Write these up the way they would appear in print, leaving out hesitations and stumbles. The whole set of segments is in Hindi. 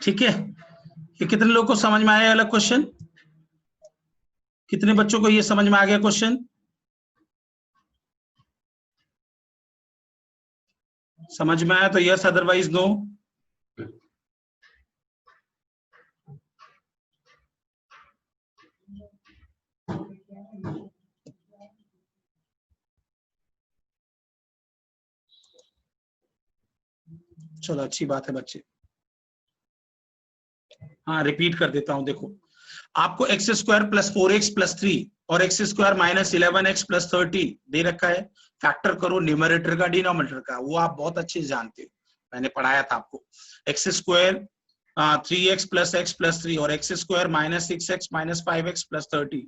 ठीक है, ये कितने लोगों को समझ में आया वाला क्वेश्चन? कितने बच्चों को ये समझ में आ गया क्वेश्चन? समझ में आया तो यस, अदरवाइज नो। चलो अच्छी बात है बच्चे। हाँ रिपीट कर देता हूं, देखो आपको x square plus 4x plus 3 और x square minus 11x plus 30 दे रखा है। फैक्टर करो न्यूमरेटर का डिनोमिनेटर का, वो आप बहुत अच्छे से जानते हो, मैंने पढ़ाया था आपको। X square 3x plus x plus 3 और x square minus 6x minus 5x plus 30।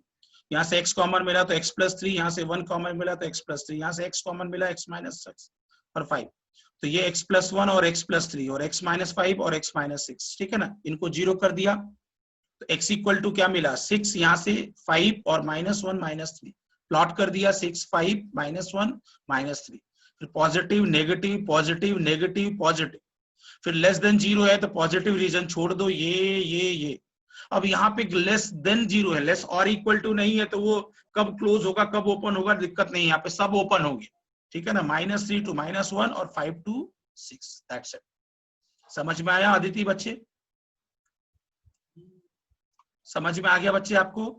यहाँ से x कॉमन मिला तो x प्लस 3, यहाँ से 1 कॉमन मिला तो x प्लस 3, यहाँ से x कॉमन मिला x माइनस 6 और 5। तो ये x प्लस 1 और x प्लस 3 और x माइनस 5 और x माइनस 6, ठीक है ना, इनको जीरो कर दिया तो x इक्वल टू क्या मिला 6, यहाँ से 5 और माइनस 1 माइनस 3, प्लॉट कर दिया 6 5 माइनस 1 माइनस 3, फिर positive negative positive negative positive, फिर लेस देन जीरो है तो पॉजिटिव रीजन छोड़ दो, ये। अब यहाँ पे लेस देन जीरो है, लेस और इक्वल टू नहीं है, तो वो कब क्लोज होगा कब ओपन होगा दिक्कत नहीं है, यहाँ पे सब ओपन हो गया, ठीक है ना। -3 टू -1 और 5 टू 6, दैट्स इट। समझ में आया अदिति बच्चे? समझ में आ गया बच्चे आपको?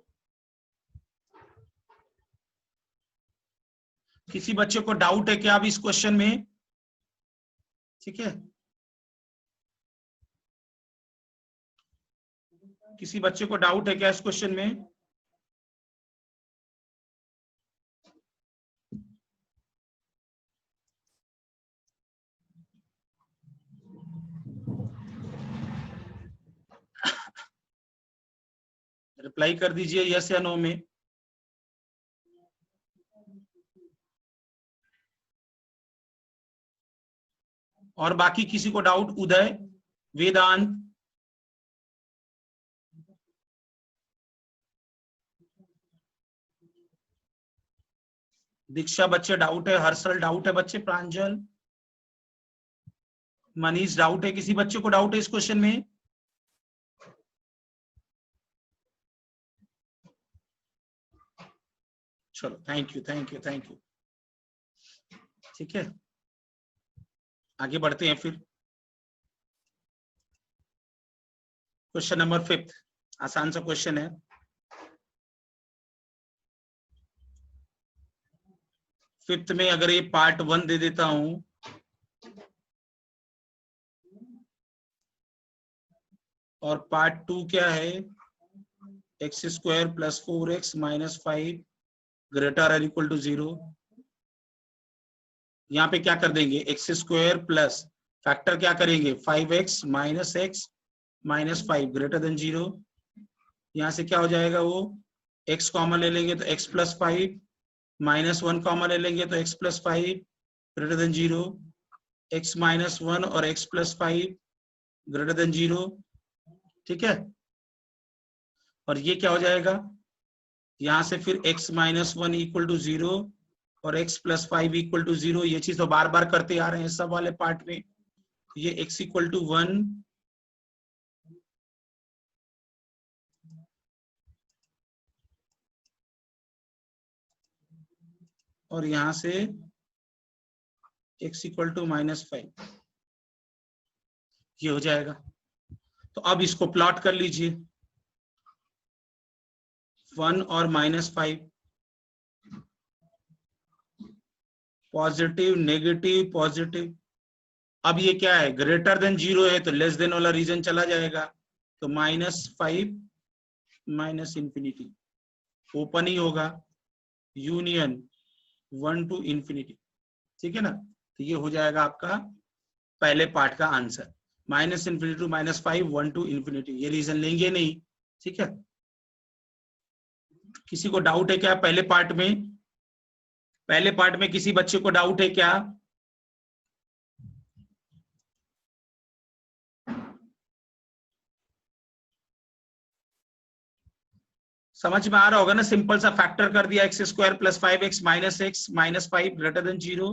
किसी बच्चे को डाउट है क्या अभी इस क्वेश्चन में? ठीक है, किसी बच्चे को डाउट है क्या इस क्वेश्चन में? रिप्लाई कर दीजिए यस या नो में। और बाकी किसी को डाउट? उदय, वेदांत, दीक्षा बच्चे डाउट है, हर्षल डाउट है बच्चे, प्रांजल, मनीष डाउट है, किसी बच्चे को डाउट है इस क्वेश्चन में? चलो thank you thank you thank you. ठीक है, आगे बढ़ते हैं फिर। क्वेश्चन नंबर 5, आसान सा क्वेश्चन है। फिफ्थ में अगर ये पार्ट 1 दे देता हूं, और पार्ट 2 क्या है, x square plus 4x minus 5 greater और इक्वल टू 0। यहाँ पे क्या कर देंगे, एक्स स्क्वायर प्लस फैक्टर क्या करेंगे 5x minus x minus 5 greater than 0। यहाँ से क्या हो जाएगा, वो x कॉमन ले लेंगे तो x प्लस 5 माइनस 1 कॉमन ले लेंगे तो x plus 5 greater than 0, x minus 1 और x प्लस 5 ग्रेटर देन 0, ठीक है। और ये क्या हो जाएगा, यहाँ से फिर x माइनस 1 इक्वल टू 0 और x प्लस 5 इक्वल टू 0। ये चीज तो बार बार करते आ रहे हैं सब वाले पार्ट में। ये x इक्वल टू 1 और यहाँ से x इक्वल टू -5, ये हो जाएगा। तो अब इसको प्लॉट कर लीजिए, 1 और -5, पॉजिटिव नेगेटिव पॉजिटिव। अब ये क्या है, ग्रेटर देन 0 है तो लेस देन वाला रीजन चला जाएगा, तो -5 माइनस इंफिनिटी, ओपन ही होगा, यूनियन 1 to इंफिनिटी। ठीक है ना, तो ये हो जाएगा आपका पहले पार्ट का answer, minus infinity to -5, 1 to infinity. ये रीजन लेंगे नहीं, ठीक है। किसी को डाउट है क्या पहले पार्ट में? पहले पार्ट में किसी बच्चे को डाउट है क्या? समझ में आ रहा होगा ना, सिंपल सा फैक्टर कर दिया, x² + 5x - x -5 > 0।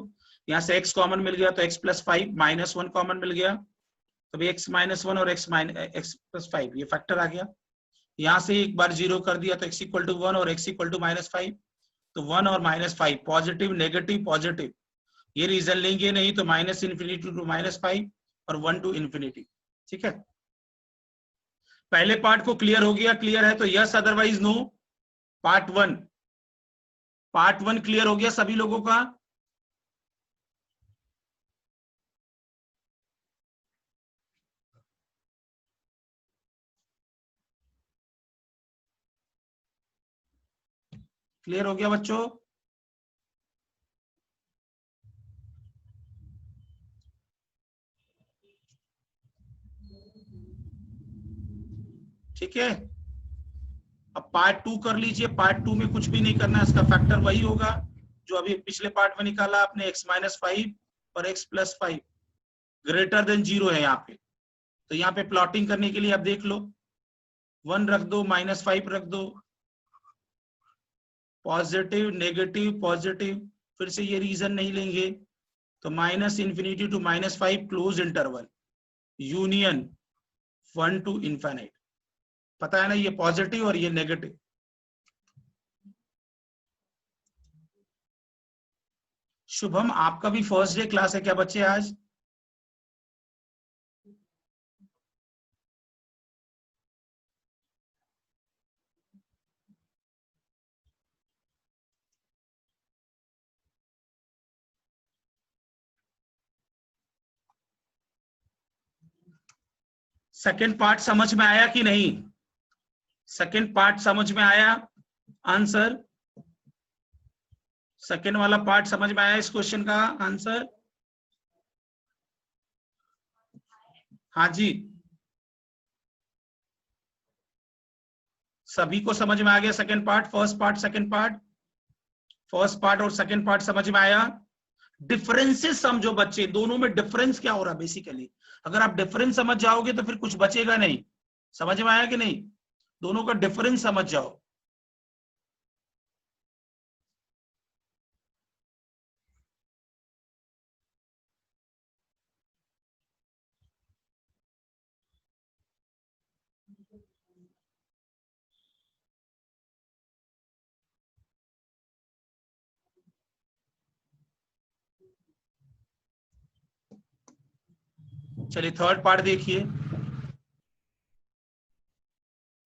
यहाँ से x कॉमन मिल गया तो x + 5 -1 कॉमन मिल गया, तो भाई x - 1 और x + 5 ये फैक्टर आ गया। यहाँ से एक बार 0 कर दिया तो x = 1 और x = -5, तो 1 और -5 पॉजिटिव नेगेटिव पॉजिटिव, ये रीजन लेंगे नहीं, तो माइनस इंफिनिटी टू -5 और 1 to इंफिनिटी। ठीक है, पहले पार्ट को क्लियर हो गया? क्लियर है तो yes, otherwise no. Part one clear हो गया सभी लोगों का? क्लियर हो गया बच्चों? ठीक है, अब पार्ट 2 कर लीजिए। पार्ट 2 में कुछ भी नहीं करना है, इसका फैक्टर वही होगा जो अभी पिछले पार्ट में निकाला आपने, x - 5 और x + 5 > 0 है यहाँ पे। तो यहाँ पे प्लॉटिंग करने के लिए आप देख लो, 1 रख दो, -5 रख दो, पॉजिटिव नेगेटिव पॉजिटिव, फिर से ये रीजन नहीं लेंगे, तो minus infinity to -5 close interval, union 1 to infinity. पता है ना, ये पॉजिटिव और ये नेगेटिव। शुभम, आपका भी फर्स्ट डे क्लास है क्या बच्चे आज? सेकंड पार्ट समझ में आया कि नहीं? सेकंड पार्ट समझ में आया आंसर? सेकंड वाला पार्ट समझ में आया इस क्वेश्चन का आंसर? हाँ जी, सभी को समझ में आ गया second part? First part second part, first part और सेकंड पार्ट समझ में आया? डिफरेंसेस समझो बच्चे, दोनों में डिफरेंस क्या हो रहा है बेसिकली। अगर आप डिफरेंस समझ जाओगे तो फिर कुछ बचेगा नहीं। समझ में आया कि नहीं? दोनों का डिफरेंस समझ जाओ। चलिए थर्ड पार्ट देखिए,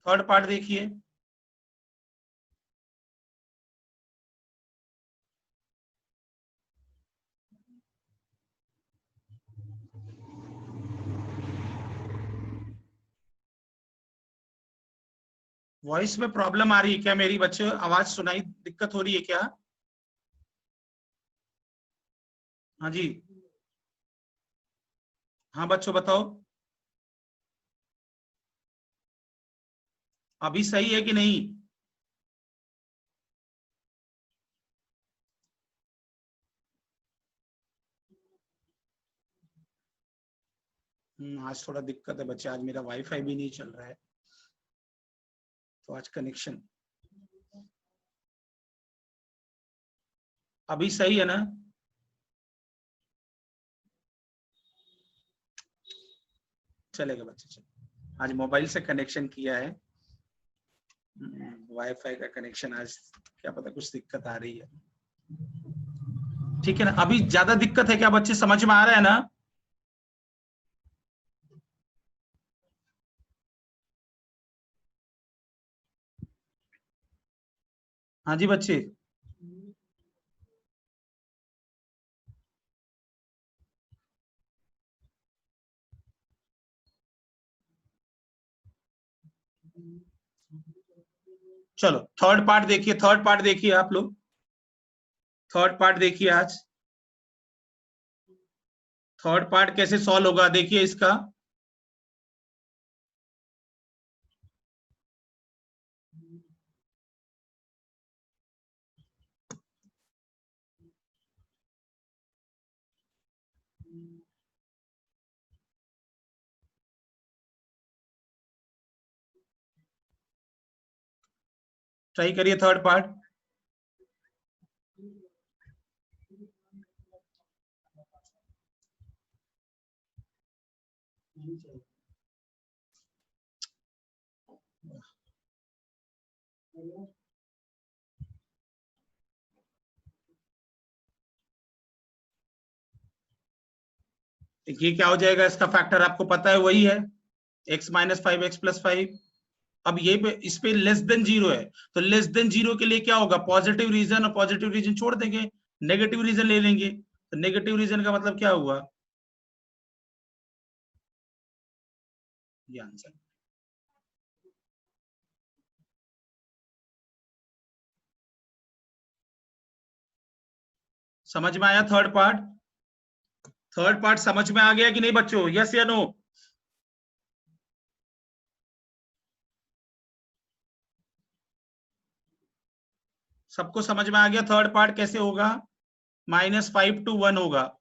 थर्ड पार्ट देखिए। वॉइस में प्रॉब्लम आ रही है क्या मेरी बच्चे? आवाज सुनाई दिक्कत हो रही है क्या? हाँ जी, हाँ बच्चों बताओ, अभी सही है कि नहीं? आज थोड़ा दिक्कत है बच्चे, आज मेरा वाईफाई भी नहीं चल रहा है, तो आज कनेक्शन। अभी सही है ना? चलेगा बच्चे, चलो। आज मोबाइल से कनेक्शन किया है, वाईफाई का कनेक्शन आज क्या पता कुछ दिक्कत आ रही है। ठीक है ना, अभी ज्यादा दिक्कत है क्या बच्चे? समझ में आ रहा है ना? हाँ जी बच्चे, चलो थर्ड पार्ट देखिए, थर्ड पार्ट देखिए आप लोग, थर्ड पार्ट देखिए आज। थर्ड पार्ट कैसे सॉल्व होगा देखिए इसका। ट्राई करिए थर्ड पार्ट। देखिए क्या हो जाएगा, इसका फैक्टर आपको पता है वही है, x माइनस 5x प्लस 5। अब ये पे इस पे लेस देन जीरो है, तो लेस देन जीरो के लिए क्या होगा, पॉजिटिव रीजन, और पॉजिटिव रीजन छोड़ देंगे, नेगेटिव रीजन ले लेंगे। तो नेगेटिव रीजन का मतलब क्या हुआ, ये आंसर। समझ में आया थर्ड पार्ट? थर्ड पार्ट समझ में आ गया कि नहीं बच्चों, यस या नो? सबको समझ में आ गया थर्ड पार्ट कैसे होगा, -5 to 1 होगा।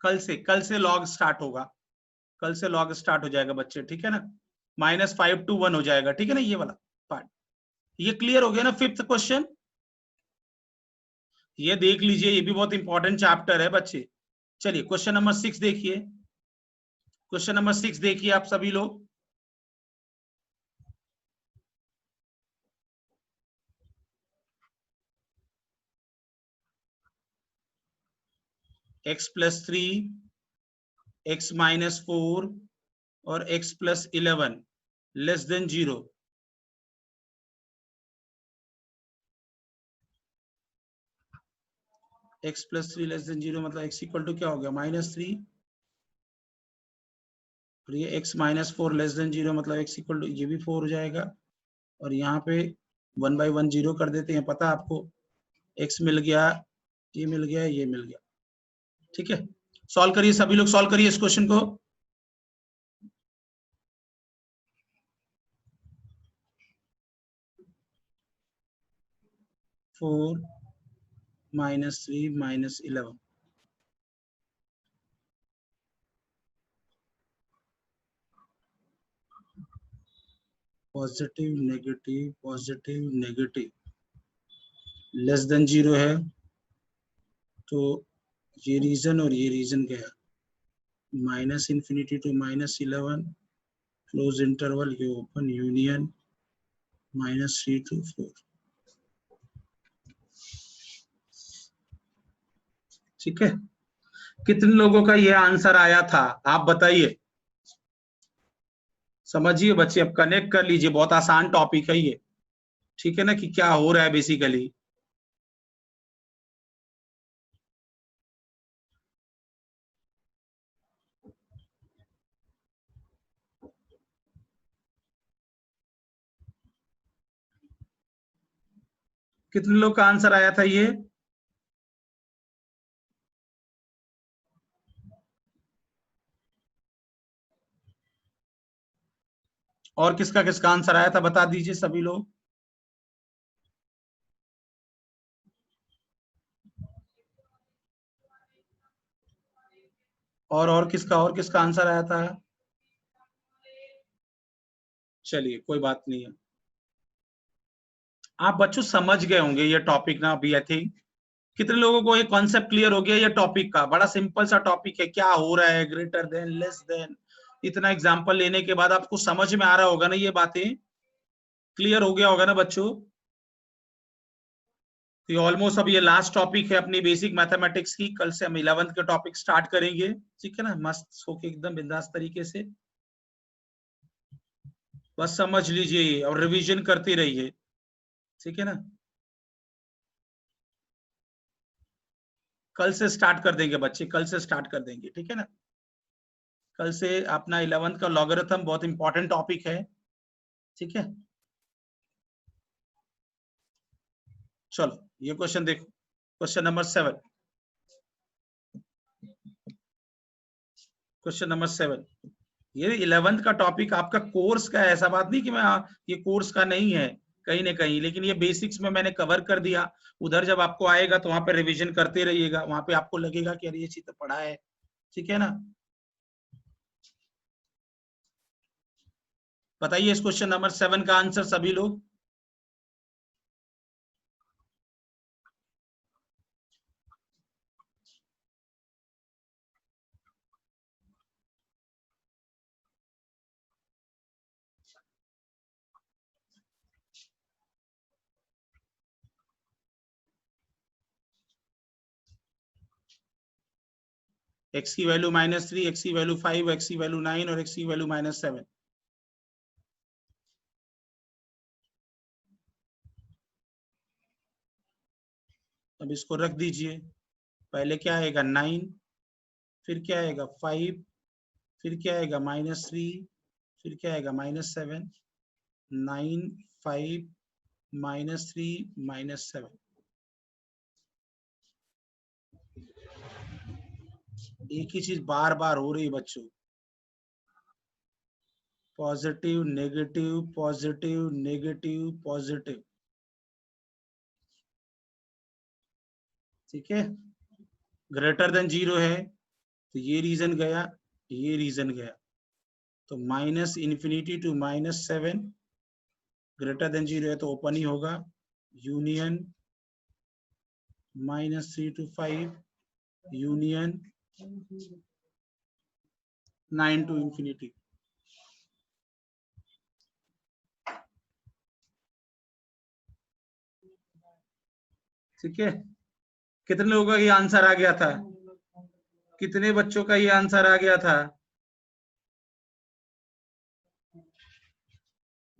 कल से लॉग स्टार्ट होगा, कल से लॉग स्टार्ट हो जाएगा बच्चे, ठीक है ना, -5 to 1 हो जाएगा, ठीक है ना, ये वाला पार्ट। ये क्लियर हो गया ना फिफ्थ क्वेश्चन? ये देख लीजिए, ये भी बहुत इंपॉर्टेंट चैप्टर है बच्चे। चलिए क्वेश्चन नंबर 6 देखिए, क्वेश्चन नंबर 6 देखिए आप सभी लोग। x+3, x-4 और x+11 less than 0। x+3 less than 0 मतलब x इक्वल टू क्या हो गया, -3। और ये x-4 लेस देन 0 मतलब x इक्वल टू ये भी 4 हो जाएगा। और यहाँ पे 1 by 1 0 कर देते हैं, पता आपको x मिल गया, ये मिल गया, ये मिल गया, ठीक है। सॉल्व करिए सभी लोग, सॉल्व करिए इस क्वेश्चन को। Four -3 -11, positive negative positive negative less than 0 है, तो ये रीजन और ये रीजन क्या है, -∞ to -11 क्लोज इंटरवल, ये ओपन यूनियन -3 to 4, ठीक है। कितने लोगों का ये आंसर आया था आप बताइए, समझिए बच्चे, अब कनेक्ट कर लीजिए, बहुत आसान टॉपिक है ये, ठीक है ना, कि क्या हो रहा है बेसिकली। कितने लोग का आंसर आया था ये, और किसका किसका आंसर आया था बता दीजिए सभी लोग। और किसका आंसर आया था। चलिए कोई बात नहीं है, आप बच्चों समझ गए होंगे ये टॉपिक ना अभी, आई थिंक। कितने लोगों को ये कॉन्सेप्ट क्लियर हो गया, ये टॉपिक का बड़ा सिंपल सा टॉपिक है, क्या हो रहा है, ग्रेटर देन, लेस देन, इतना एग्जांपल लेने के बाद आपको समझ में आ रहा होगा ना, ये बातें क्लियर हो गया होगा ना बच्चों। तो ये ऑलमोस्ट अब ये लास्ट टॉपिक है अपनी बेसिक मैथमेटिक्स की। कल से हम 11th के टॉपिक स्टार्ट करेंगे, ठीक है ना, मस्त होके एकदम बिंदास तरीके से। बस समझ लीजिए ये और रिवीजन करते रहिए, ठीक है ना। कल से स्टार्ट कर देंगे बच्चे, कल से स्टार्ट कर देंगे, ठीक है ना। कल से अपना 11th का लॉगरिथम बहुत इंपॉर्टेंट टॉपिक है, ठीक है। चलो ये क्वेश्चन देखो, क्वेश्चन नंबर 7। क्वेश्चन नंबर 7, ये 11th का टॉपिक आपका कोर्स का है, ऐसा बात नहीं कि मैं ये कोर्स का नहीं है कहीं ना कहीं, लेकिन ये बेसिक्स में मैंने कवर कर दिया। उधर जब आपको आएगा तो वहां पे रिवीजन करते रहिएगा, वहां पे आपको लगेगा कि अरे ये चीज तो पढ़ा है, ठीक है ना। बताइए इस क्वेश्चन नंबर 7 का आंसर सभी लोग। एक्स की वैल्यू -3, एक्स की वैल्यू 5, एक्स की वैल्यू 9 और एक्स की वैल्यू -7। अब इसको रख दीजिए। पहले क्या आएगा 9, फिर क्या आएगा 5, फिर क्या आएगा -3, फिर क्या आएगा -7। 9, 5, -3, -7। एक ही चीज बार बार हो रही है बच्चों, positive negative positive negative positive, ठीक है। ग्रेटर देन 0 है तो ये रीजन गया, ये रीजन गया, तो -∞ to -7। ग्रेटर देन 0 है तो ओपन ही होगा, यूनियन -3 to 5, यूनियन 9 to ∞। ठीक है, कितने लोगों का ये आंसर आ गया था, कितने बच्चों का ये आंसर आ गया था,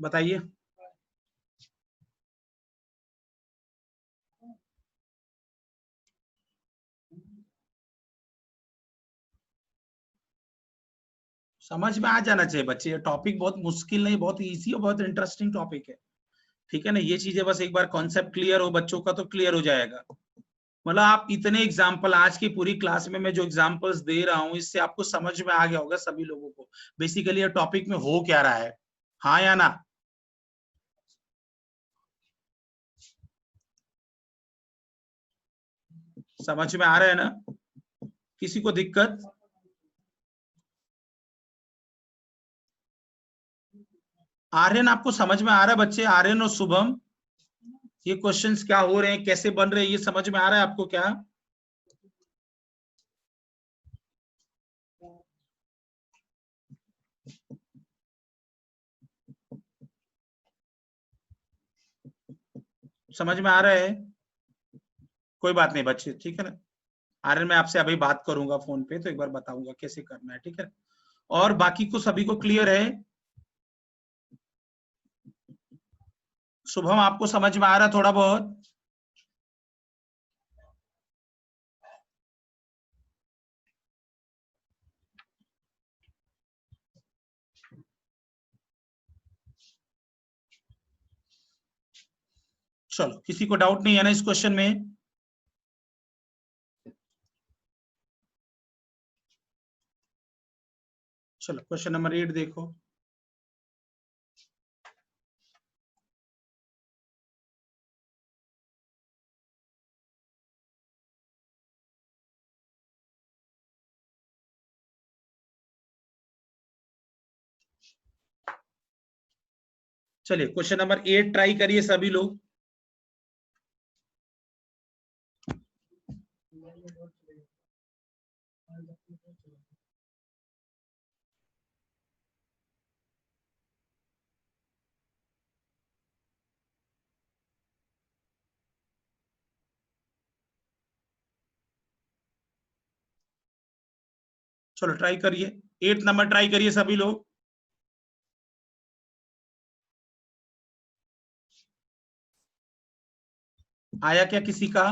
बताइए। समझ में आ जाना चाहिए बच्चे, ये टॉपिक बहुत मुश्किल नहीं, बहुत इजी और बहुत इंटरेस्टिंग टॉपिक है, ठीक है ना। ये चीजें बस एक बार कॉन्सेप्ट क्लियर हो बच्चों का तो क्लियर हो जाएगा। मतलब आप इतने एग्जाम्पल, आज की पूरी क्लास में मैं जो एग्जाम्पल्स दे रहा हूँ इससे आपको समझ में आ गया होगा सभी लोगों को बेसिकली ये टॉपिक में हो क्या रहा है, हाँ या ना। समझ में आ रहा है ना, किसी को दिक्कत। आर्यन आपको समझ में आ रहा है बच्चे, आर्यन और शुभम, ये क्वेश्चंस क्या हो रहे हैं, कैसे बन रहे हैं, ये समझ में आ रहा है आपको क्या। समझ में आ रहा है, कोई बात नहीं बच्चे, ठीक है ना। आर्यन मैं आपसे अभी बात करूंगा फोन पे तो एक बार बताऊंगा कैसे करना है, ठीक है। और बाकी को सभी को क्लियर है। शुभम आपको समझ में आ रहा है थोड़ा बहुत। चलो किसी को डाउट नहीं है ना इस क्वेश्चन में। चलो क्वेश्चन नंबर 8 देखो। चलिए क्वेश्चन नंबर 8 ट्राई करिए सभी लोग। चलो ट्राई करिए, 8th नंबर ट्राई करिए सभी लोग। आया क्या किसी का?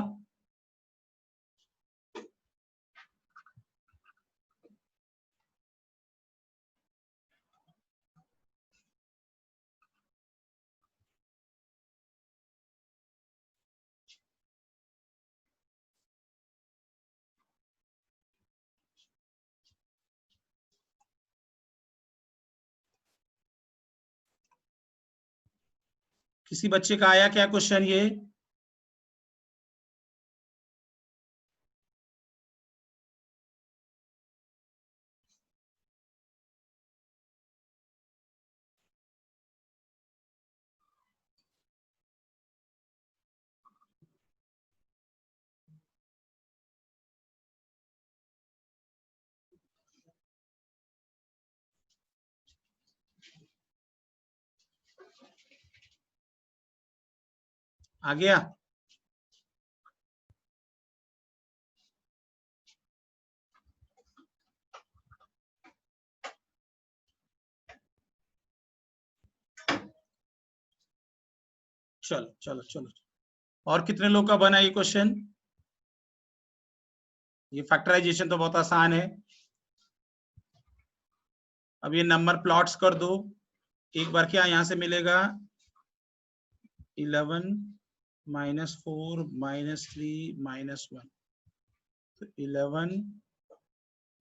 किसी बच्चे का आया क्या क्वेश्चन ये? आ गया? चलो चलो चलो, और कितने लोग का बना ये क्वेश्चन? ये फैक्टराइजेशन तो बहुत आसान है। अब ये नंबर प्लॉट्स कर दो एक बार। क्या यहां से मिलेगा? 11 -4 -3 -1, तो 11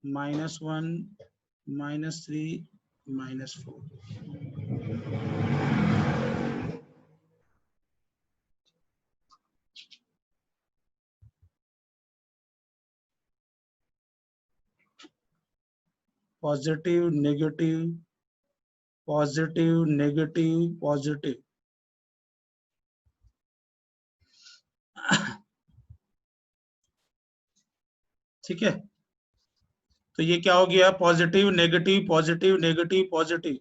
-1 -3 -4। Positive negative positive negative positive. ठीक है, तो ये क्या हो गया? Positive negative positive negative positive.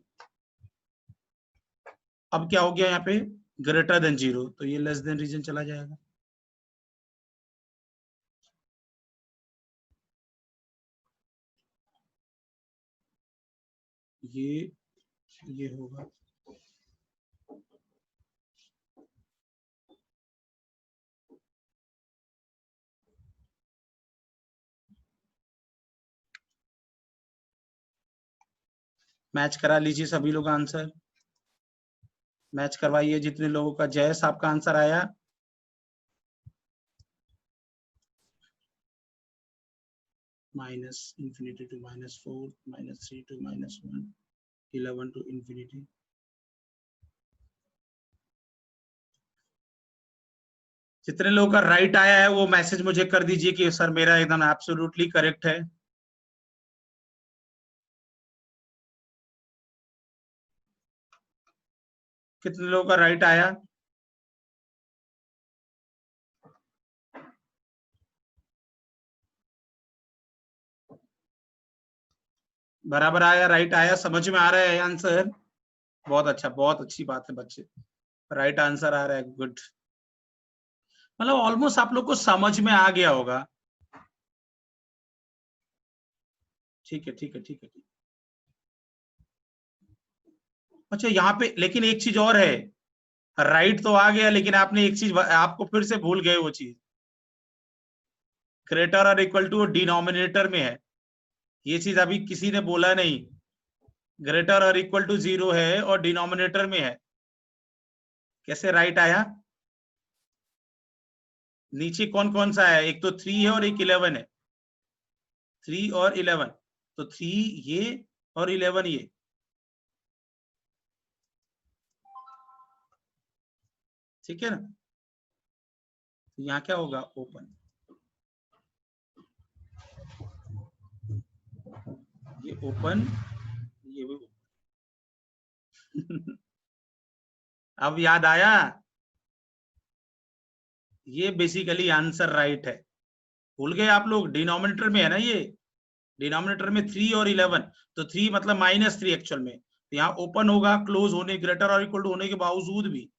अब क्या हो गया यहाँ पे? ग्रेटर देन 0, तो ये लेस देन रीजन चला जाएगा। ये होगा। मैच करा लीजिए सभी लोग आंसर, मैच करवाइए जितने लोगों का। जयस आपका आंसर आया? -infinity to -4 -3 to -1 11 to infinity। जितने लोगों का राइट आया है वो मैसेज मुझे कर दीजिए कि सर मेरा एकदम एब्सोल्युटली करेक्ट है। कितने लोगों का राइट आया? बराबर आया, राइट आया, समझ में आ रहा है आंसर? बहुत अच्छा, बहुत अच्छी बात है बच्चे, राइट आंसर आ रहा है, गुड। मतलब ऑलमोस्ट आप लोग को समझ में आ गया होगा। ठीक है ठीक है ठीक है। अच्छा यहाँ पे लेकिन एक चीज और है, राइट तो आ गया लेकिन आपने एक चीज आपको फिर से भूल गए, वो चीज ग्रेटर और इक्वल टू डिनोमिनेटर में है। ये चीज अभी किसी ने बोला नहीं। ग्रेटर और इक्वल टू 0 है और डिनोमिनेटर में है। कैसे राइट आया? नीचे कौन कौन सा है? एक तो 3 है और एक 11 है। 3 और 11, तो 3 ये और 11 ये। ठीक है ना? तो यहाँ क्या होगा? ओपन। ये ओपन, ये भी अब याद आया? ये बेसिकली आंसर राइट है। भूल गए आप लोग? डिनोमिनेटर में है ना ये, डिनोमिनेटर में 3 और 11, तो 3 मतलब -3 एक्चुअल में। तो यहाँ ओपन होगा क्लोज होने, ग्रेटर और इक्वल टू होने के बावजूद भी,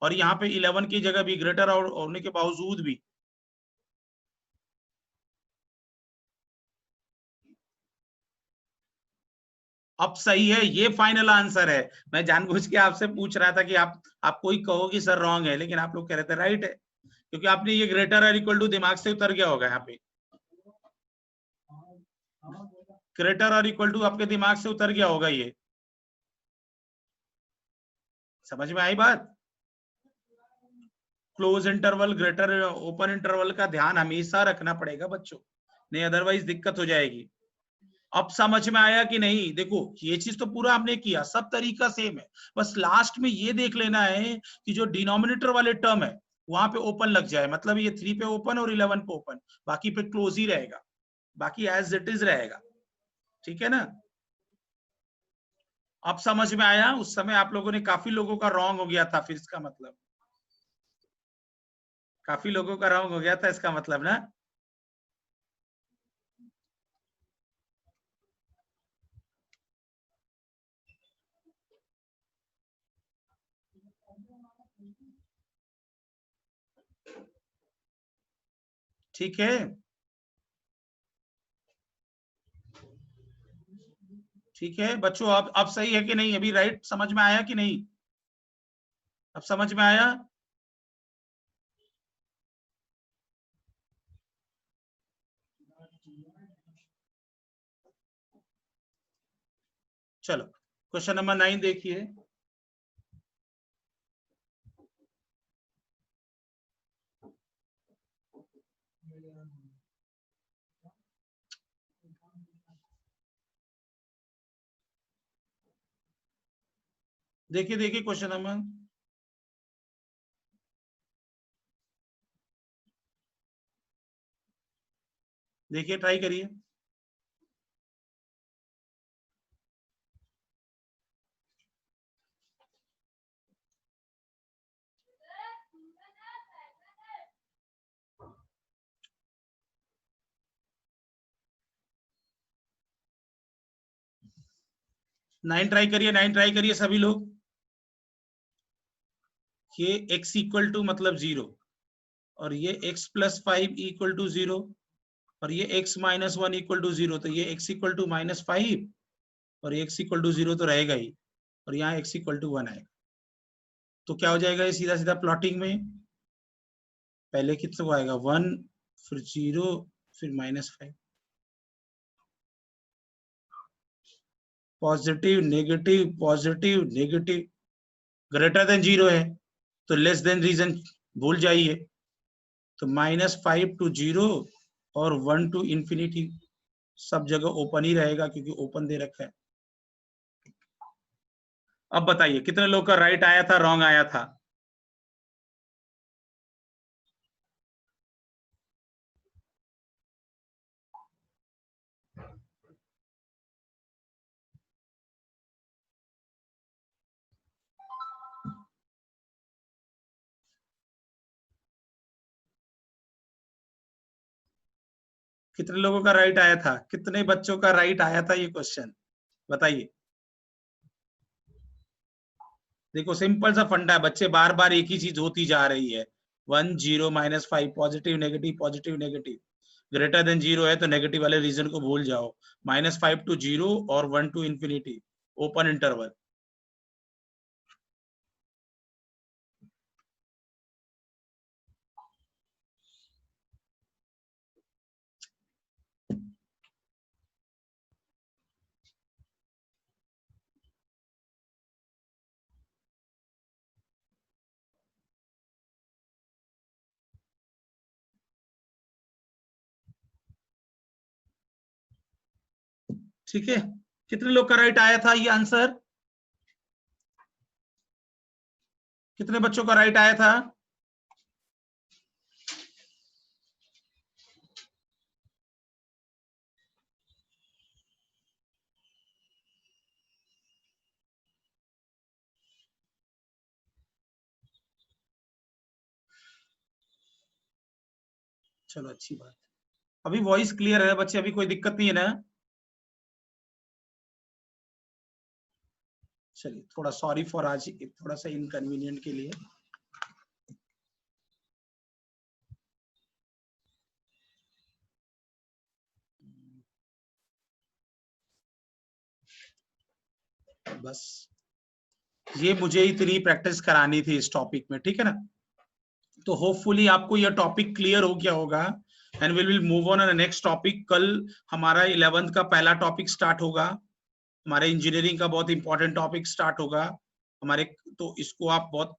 और यहाँ पे 11 की जगह भी ग्रेटर और होने के बावजूद भी। अब सही है, ये फाइनल आंसर है। मैं जानबूझ के आपसे पूछ रहा था कि आप कोई कहो कि सर रॉन्ग है, लेकिन आप लोग कह रहे थे राइट है, क्योंकि आपने ये ग्रेटर और इक्वल टू दिमाग से उतर गया होगा यहाँ पे। ग्रेटर और इक्वल टू आपके दिमाग से उतर गया होगा ये। समझ में आई बात? Close interval, greater, open interval का ध्यान हमेशा रखना पड़ेगा बच्चों, नहीं अदरवाइज दिक्कत हो जाएगी। अब समझ में आया कि नहीं? देखो ये चीज तो पूरा आपने किया, सब तरीका सेम है, बस लास्ट में ये देख लेना है कि जो डिनोमिनेटर वाले टर्म है वहां पे ओपन लग जाए, मतलब ये 3 पे ओपन और 11 पे ओपन, बाकी पे क्लोज ही रहेगा, बाकी एज इट इज रहेगा। ठीक है ना? अब समझ में आया? उस समय आप लोगों ने, काफी लोगों का रॉन्ग हो गया था, फिर इसका मतलब काफी लोगों का रॉन्ग हो गया था इसका मतलब ना। ठीक है, ठीक है बच्चों, अब सही है कि नहीं? अभी राइट समझ में आया कि नहीं? अब समझ में आया? चलो क्वेश्चन नंबर 9 देखिए। देखिए देखिए क्वेश्चन नंबर, देखिए ट्राई करिए। नाइन ट्राई करिए, 9 ट्राई करिए सभी लोग। ये x इक्वल टू मतलब 0, और ये x प्लस 5 इक्वल टू 0, और ये x माइनस 1 इक्वल टू 0, तो ये x इक्वल टू माइनस 5 और x इक्वल टू 0 तो रहेगा ही, और यहाँ x इक्वल टू 1 आएगा। तो क्या हो जाएगा ये सीधा सीधा प्लॉटिंग में? पहले कितना को आएगा 1, फिर 0, फिर minus 5। Positive negative positive negative, greater than 0 है तो लेस देन रीजन भूल जाइए, तो -5 टू 0 और 1 टू इंफिनिटी, सब जगह ओपन ही रहेगा क्योंकि ओपन दे रखा है। अब बताइए कितने लोग का राइट आया था, रॉन्ग आया था? कितने लोगों का राइट आया था? कितने बच्चों का राइट आया था? ये क्वेश्चन बताइए। देखो सिंपल सा फंडा है बच्चे, बार बार एक ही चीज होती जा रही है। 1 0 -5, positive negative positive negative, greater than 0 है तो नेगेटिव वाले रीजन को भूल जाओ, -5 टू 0 और 1 टू इंफिनिटी, ओपन इंटरवल। ठीक है, कितने लोग का राइट आया था ये आंसर? कितने बच्चों का राइट आया था? चलो अच्छी बात, अभी वॉइस क्लियर है बच्चे, अभी कोई दिक्कत नहीं है ना? चलिए, थोड़ा सॉरी फॉर आज थोड़ा सा इनकन्वीनियंट के लिए। बस ये मुझे इतनी प्रैक्टिस करानी थी इस टॉपिक में, ठीक है ना। तो होपफुली आपको यह टॉपिक क्लियर हो गया होगा and will move on next topic. कल हमारा 11th का पहला टॉपिक स्टार्ट होगा, हमारे इंजीनियरिंग का बहुत इंपॉर्टेंट टॉपिक स्टार्ट होगा हमारे। तो इसको आप बहुत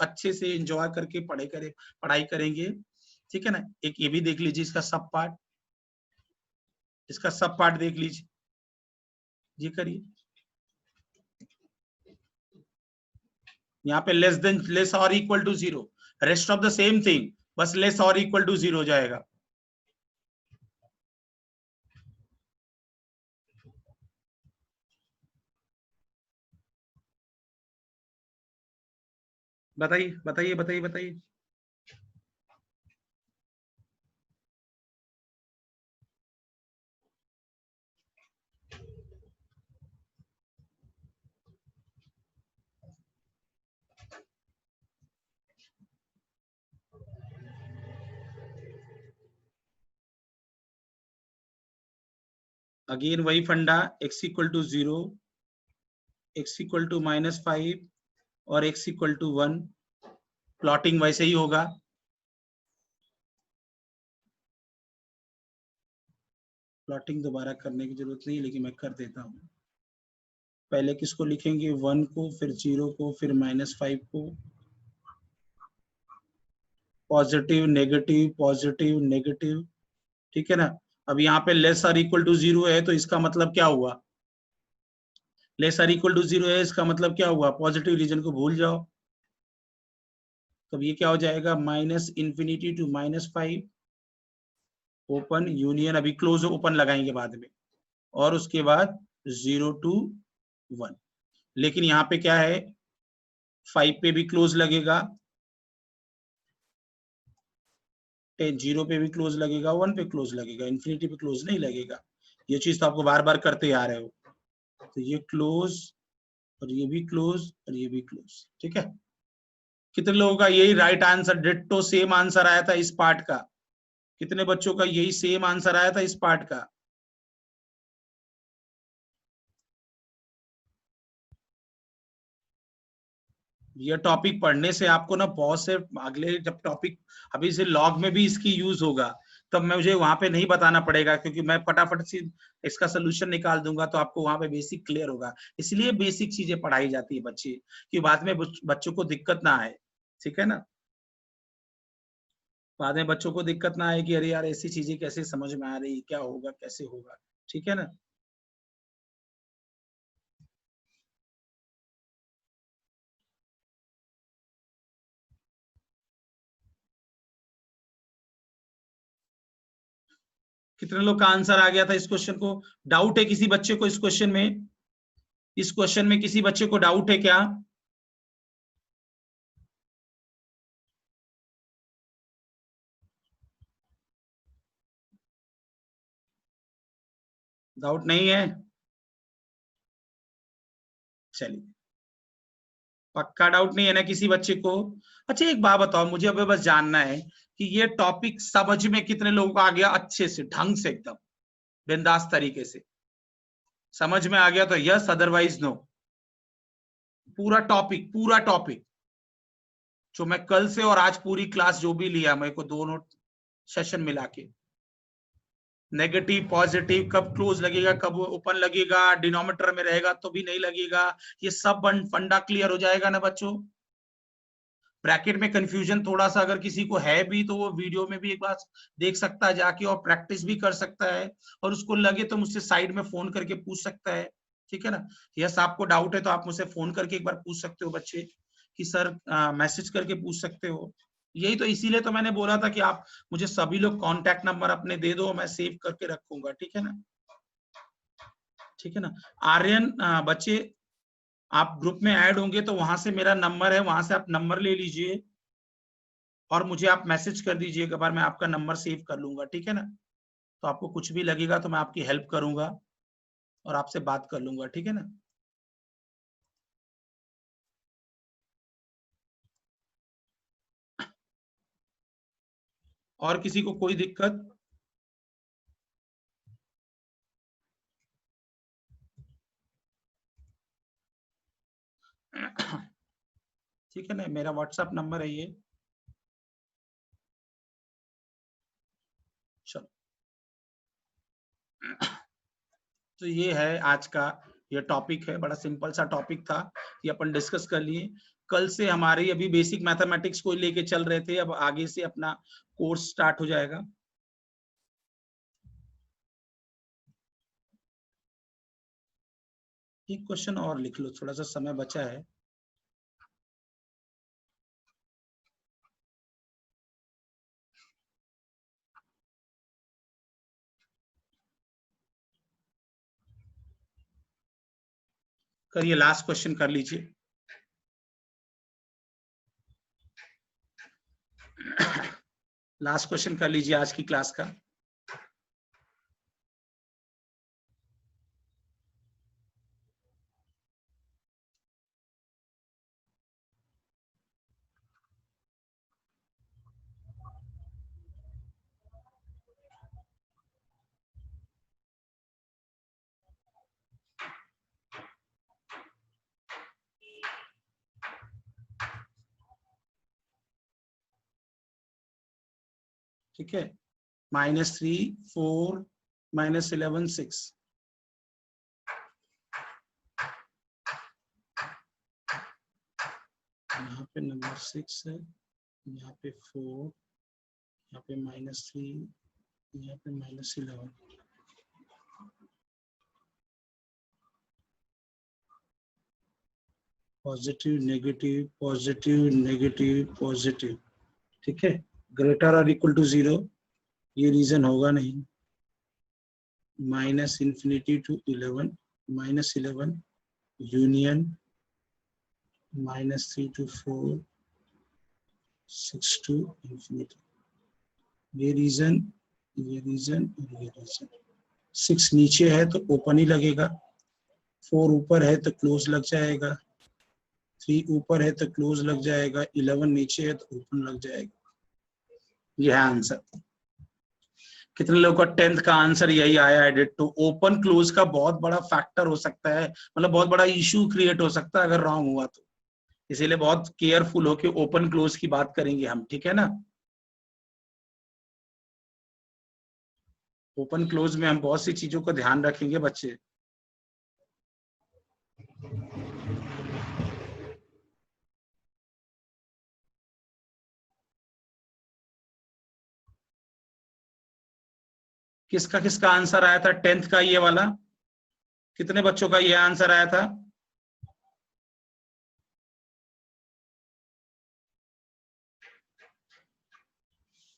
अच्छे से एंजॉय करके पढ़ाई करेंगे, ठीक है ना। एक ये भी देख लीजिए, इसका सब पार्ट देख लीजिए, ये करिए। यहाँ पे लेस और equal to 0, rest of the same thing, बस लेस और इक्वल टू 0 हो जाएगा। बताइए बताइए बताइए बताइए। अगेन वही फंडा, x equal to 0, x equal to -5 और x इक्वल टू 1, प्लॉटिंग वैसे ही होगा। प्लॉटिंग दोबारा करने की जरूरत नहीं, लेकिन मैं कर देता हूँ। पहले किसको लिखेंगे, 1 को, फिर 0 को, फिर -5 को। पॉजिटिव नेगेटिव पॉजिटिव नेगेटिव, ठीक है ना। अब यहाँ पे लेस और इक्वल टू 0 है, तो इसका मतलब क्या हुआ, लेस और इक्वल टू 0 है, इसका मतलब क्या हुआ, पॉजिटिव रीजन को भूल जाओ। तब ये क्या हो जाएगा, -∞ to -5, ओपन यूनियन, अभी क्लोज ओपन लगाएंगे बाद में, और उसके बाद 0 to 1। लेकिन यहाँ पे क्या है, 5 पे भी क्लोज लगेगा, 0 पे भी क्लोज लगेगा, 1 पे क्लोज लगेगा, इन्फिनिटी पे क्लोज नहीं लगेगा। ये चीज तो आपको बार बार करते आ रहे हो। तो ये क्लोज, और ये भी क्लोज, और ये भी क्लोज, ठीक है। कितने लोगों का यही right answer, ditto same answer आया था इस पार्ट का? कितने बच्चों का यही सेम आंसर आया था इस पार्ट का? ये टॉपिक पढ़ने से आपको ना बहुत से अगले जब टॉपिक, अभी से लॉग में भी इसकी यूज होगा, तब मैं मुझे वहां पे नहीं बताना पड़ेगा, क्योंकि मैं फटाफट से इसका सोल्यूशन निकाल दूंगा, तो आपको वहां पे बेसिक क्लियर होगा। इसलिए बेसिक चीजें पढ़ाई जाती है बच्चे, कि बाद में बच्चों को दिक्कत ना आए, ठीक है ना। बाद में बच्चों को दिक्कत ना आए कि अरे यार ऐसी चीजें कैसे समझ में आ रही, क्या होगा कैसे होगा, ठीक है ना। कितने लोग का आंसर आ गया था इस क्वेश्चन को? डाउट है किसी बच्चे को इस क्वेश्चन में? इस क्वेश्चन में किसी बच्चे को डाउट है क्या? डाउट नहीं है? चलिए, पक्का डाउट नहीं है ना किसी बच्चे को? अच्छा एक बात बताओ मुझे, अब बस जानना है कि ये टॉपिक समझ में कितने लोगों को आ गया, अच्छे से ढंग से एकदम बिंदास तरीके से समझ में आ गया तो यस, अदरवाइज नो। पूरा टॉपिक जो मैं कल से और आज पूरी क्लास जो भी लिया, मेरे को दोनों सेशन मिला के, नेगेटिव पॉजिटिव, कब क्लोज लगेगा कब ओपन लगेगा, डिनोमिनेटर में रहेगा तो भी नहीं लगेगा, ये सब फंडा क्लियर हो जाएगा ना बच्चों। ब्रैकेट में कंफ्यूजन थोड़ा सा अगर किसी को है भी, तो वो वीडियो में भी एक बार देख सकता है जाके, और प्रैक्टिस भी कर सकता है, और उसको लगे तो मुझसे साइड में फोन करके पूछ सकता है, ठीक है ना। यस, आपको डाउट है तो आप मुझसे फोन करके एक बार पूछ सकते हो बच्चे, कि सर मैसेज करके पूछ सकते हो। यही तो, इसीलिए तो मैंने बोला था कि आप मुझे सभी लोग कांटेक्ट नंबर अपने दे दो, मैं सेव करके रखूंगा, ठीक है ना। ठीक है ना। आर्यन, बच्चे आप ग्रुप में ऐड होंगे तो वहां से मेरा नंबर है, वहां से आप नंबर ले लीजिए, और मुझे आप मैसेज कर दीजिए, एक बार मैं आपका नंबर सेव कर लूंगा, ठीक है ना। तो आपको कुछ भी लगेगा तो मैं आपकी हेल्प करूंगा और आपसे बात कर लूंगा, ठीक है ना। और किसी को कोई दिक्कत? ठीक है ना, मेरा व्हाट्सएप नंबर है ये। चलो, तो ये है आज का, ये टॉपिक है, बड़ा सिंपल सा टॉपिक था, ये अपन डिस्कस कर लिए। कल से हमारी अभी बेसिक मैथमेटिक्स को लेके चल रहे थे, अब आगे से अपना कोर्स स्टार्ट हो जाएगा। एक क्वेश्चन और लिख लो, थोड़ा सा समय बचा है। करिए, लास्ट क्वेश्चन कर लीजिए। लास्ट क्वेश्चन कर लीजिए आज की क्लास का। ठीक है, -3 4 -11 6। यहाँ पे नंबर 6 है, यहाँ पे 4, यहाँ पे -3, यहाँ पे -11। Positive negative positive negative positive, ठीक है, ग्रेटर और इक्वल टू 0, ये रीजन होगा नहीं। -∞ to 11, -11 union, -3 to 4, 6 to infinity, ये रीजन, ये रीजन और ये रीजन। 6 नीचे है तो ओपन ही लगेगा, 4 ऊपर है तो क्लोज लग जाएगा, 3 ऊपर है तो क्लोज लग जाएगा, 11 नीचे है तो ओपन लग जाएगा। यह है आंसर। कितने लोगों का 10th का आंसर यही आया है, डिट्टो। ओपन क्लोज का बहुत बड़ा फैक्टर हो सकता है, मतलब बहुत बड़ा इशू क्रिएट हो सकता है अगर रॉन्ग हुआ तो, इसीलिए बहुत केयरफुल होके ओपन क्लोज की बात करेंगे हम, ठीक है ना। ओपन क्लोज में हम बहुत सी चीजों का ध्यान रखेंगे बच्चे। किसका किसका आंसर आया था 10th का ये वाला? कितने बच्चों का ये आंसर आया था?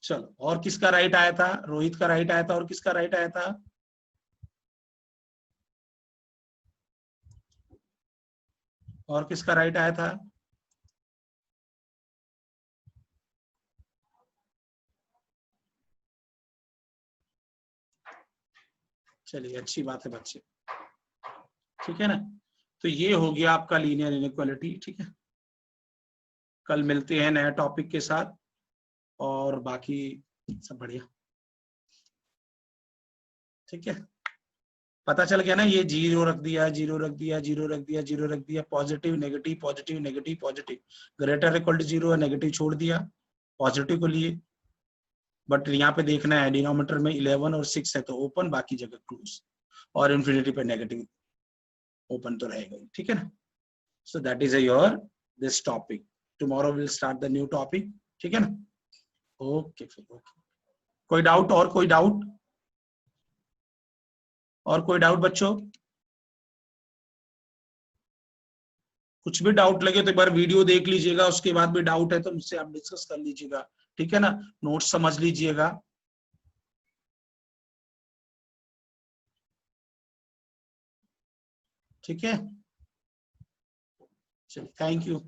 चलो, और किसका राइट आया था? रोहित का राइट आया था, और किसका राइट आया था? और किसका राइट आया था? चलिए, अच्छी बात है बच्चे, ठीक है ना। तो ये हो गया आपका लीनियर इनइक्वालिटी, ठीक है। कल मिलते हैं नया टॉपिक के साथ, और बाकी सब बढ़िया, ठीक है। पता चल गया ना, ये 0 रख दिया, 0 रख दिया, 0 रख दिया, 0 रख दिया, positive negative positive negative positive, greater equal to 0 है, नेगेटिव छोड़ दिया, पॉजिटिव को लिए। बट यहाँ पे देखना है, डिनोमिनेटर में 11 और 6 है तो ओपन, बाकी जगह क्लोज, और इन्फिनिटी पे नेगेटिव, ओपन तो रहेगा, ठीक है ना। So that is your this topic. Tomorrow will start the new topic, ठीक है ना। ओके, फिर ओके। कोई डाउट? और कोई डाउट? और कोई डाउट बच्चों? कुछ भी डाउट लगे तो एक बार वीडियो देख लीजिएगा, उसके बाद भी डाउट है तो मुझसे आप डिस्कस कर लीजिएगा, ठीक है ना। नोट्स समझ लीजिएगा। ठीक है, चलिए, थैंक यू।